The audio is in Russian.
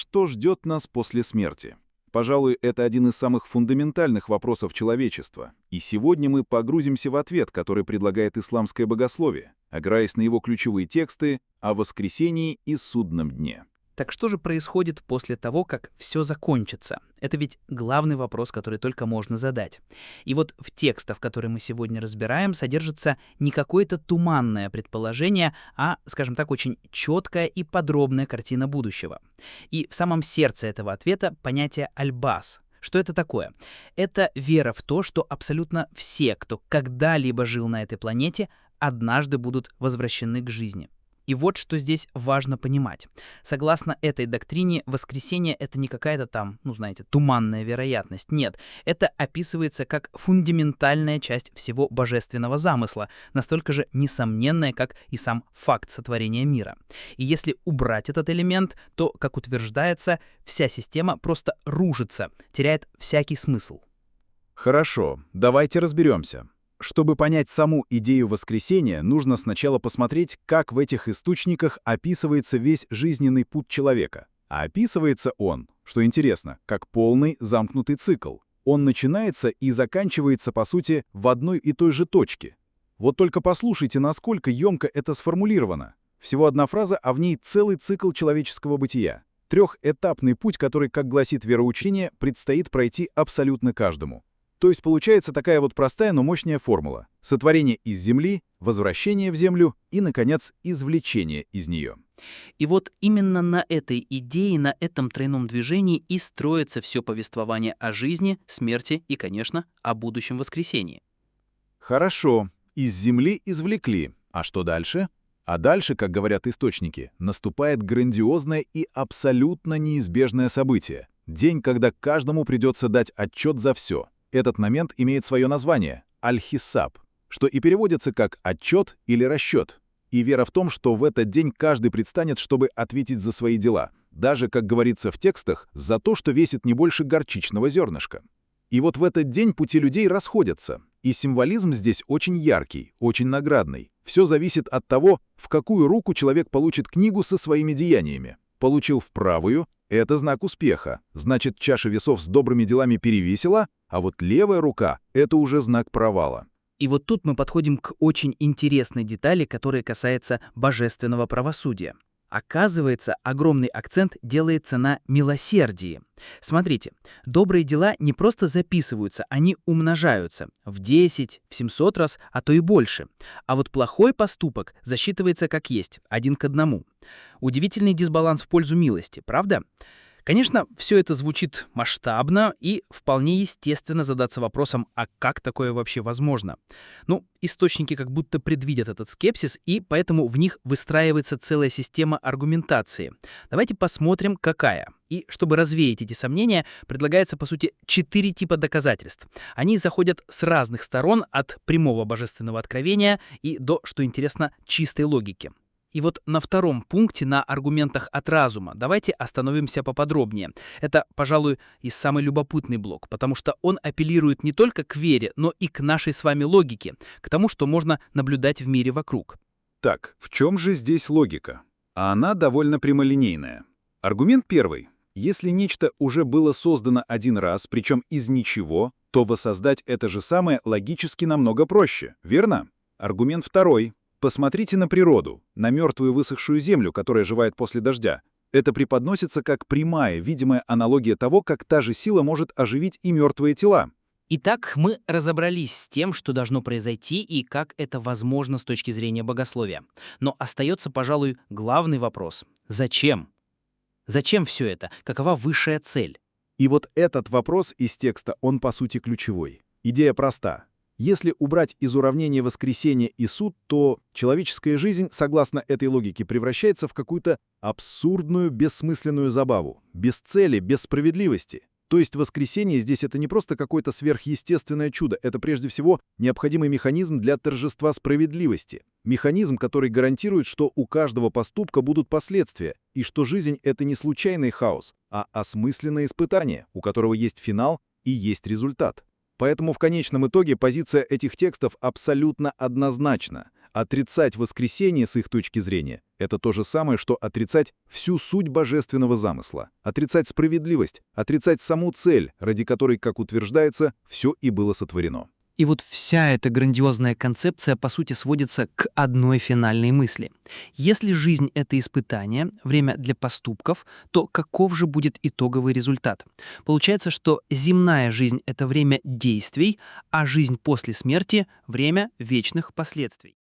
Что ждет нас после смерти? Пожалуй, это один из самых фундаментальных вопросов человечества. И сегодня мы погрузимся в ответ, который предлагает исламское богословие, опираясь на его ключевые тексты о воскресении и судном дне. Так что же происходит после того, как все закончится? Это ведь главный вопрос, который только можно задать. И вот в текстах, которые мы сегодня разбираем, содержится не какое-то туманное предположение, а, скажем так, очень четкая и подробная картина будущего. И в самом сердце этого ответа понятие «аль-бас». Что это такое? Это вера в то, что абсолютно все, кто когда-либо жил на этой планете, однажды будут возвращены к жизни. И вот что здесь важно понимать. Согласно этой доктрине, воскресение — это не какая-то там, туманная вероятность. Нет, это описывается как фундаментальная часть всего божественного замысла, настолько же несомненная, как и сам факт сотворения мира. И если убрать этот элемент, то, как утверждается, вся система просто рушится, теряет всякий смысл. Хорошо, давайте разберемся. Чтобы понять саму идею воскресения, нужно сначала посмотреть, как в этих источниках описывается весь жизненный путь человека. А описывается он, что интересно, как полный замкнутый цикл. Он начинается и заканчивается, по сути, в одной и той же точке. Вот только послушайте, насколько емко это сформулировано. Всего одна фраза, а в ней целый цикл человеческого бытия. Трехэтапный путь, который, как гласит вероучение, предстоит пройти абсолютно каждому. То есть получается такая вот простая, но мощная формула. Сотворение из земли, возвращение в землю и, наконец, извлечение из нее. И вот именно на этой идее, на этом тройном движении и строится все повествование о жизни, смерти и, конечно, о будущем воскресении. Хорошо, из земли извлекли. А что дальше? А дальше, как говорят источники, наступает грандиозное и абсолютно неизбежное событие. День, когда каждому придется дать отчет за все. Этот момент имеет свое название – аль-хиссаб, что и переводится как «отчет» или «расчет». И вера в том, что в этот день каждый предстанет, чтобы ответить за свои дела, даже, как говорится в текстах, за то, что весит не больше горчичного зернышка. И вот в этот день пути людей расходятся. И символизм здесь очень яркий, очень наградный. Все зависит от того, в какую руку человек получит книгу со своими деяниями. Получил в правую – это знак успеха, значит, чаша весов с добрыми делами перевесила, а вот левая рука – это уже знак провала. И вот тут мы подходим к очень интересной детали, которая касается божественного правосудия. Оказывается, огромный акцент делается на милосердии. Смотрите, добрые дела не просто записываются, они умножаются в 10, в 700 раз, а то и больше. А вот плохой поступок засчитывается как есть, 1 к 1. Удивительный дисбаланс в пользу милости, правда? Конечно, все это звучит масштабно и вполне естественно задаться вопросом, а как такое вообще возможно? Источники как будто предвидят этот скепсис, и поэтому в них выстраивается целая система аргументации. Давайте посмотрим, какая. И чтобы развеять эти сомнения, предлагается, по сути, 4 типа доказательств. Они заходят с разных сторон, от прямого божественного откровения и до, что интересно, чистой логики. И вот на втором пункте, на аргументах от разума, давайте остановимся поподробнее. Это, пожалуй, и самый любопытный блок, потому что он апеллирует не только к вере, но и к нашей с вами логике, к тому, что можно наблюдать в мире вокруг. Так, в чем же здесь логика? А она довольно прямолинейная. Аргумент первый. Если нечто уже было создано один раз, причем из ничего, то воссоздать это же самое логически намного проще, верно? Аргумент второй. Посмотрите на природу, на мертвую высохшую землю, которая оживает после дождя. Это преподносится как прямая, видимая аналогия того, как та же сила может оживить и мертвые тела. Итак, мы разобрались с тем, что должно произойти и как это возможно с точки зрения богословия. Но остается, пожалуй, главный вопрос. Зачем? Зачем все это? Какова высшая цель? И вот этот вопрос из текста, он по сути ключевой. Идея проста. Если убрать из уравнения воскресение и суд, то человеческая жизнь, согласно этой логике, превращается в какую-то абсурдную, бессмысленную забаву, без цели, без справедливости. То есть воскресение здесь это не просто какое-то сверхъестественное чудо, это прежде всего необходимый механизм для торжества справедливости. Механизм, который гарантирует, что у каждого поступка будут последствия, и что жизнь — это не случайный хаос, а осмысленное испытание, у которого есть финал и есть результат. Поэтому в конечном итоге позиция этих текстов абсолютно однозначна. Отрицать воскресение с их точки зрения — это то же самое, что отрицать всю суть божественного замысла, отрицать справедливость, отрицать саму цель, ради которой, как утверждается, все и было сотворено. И вот вся эта грандиозная концепция, по сути, сводится к одной финальной мысли. Если жизнь — это испытание, время для поступков, то каков же будет итоговый результат? Получается, что земная жизнь — это время действий, а жизнь после смерти — время вечных последствий.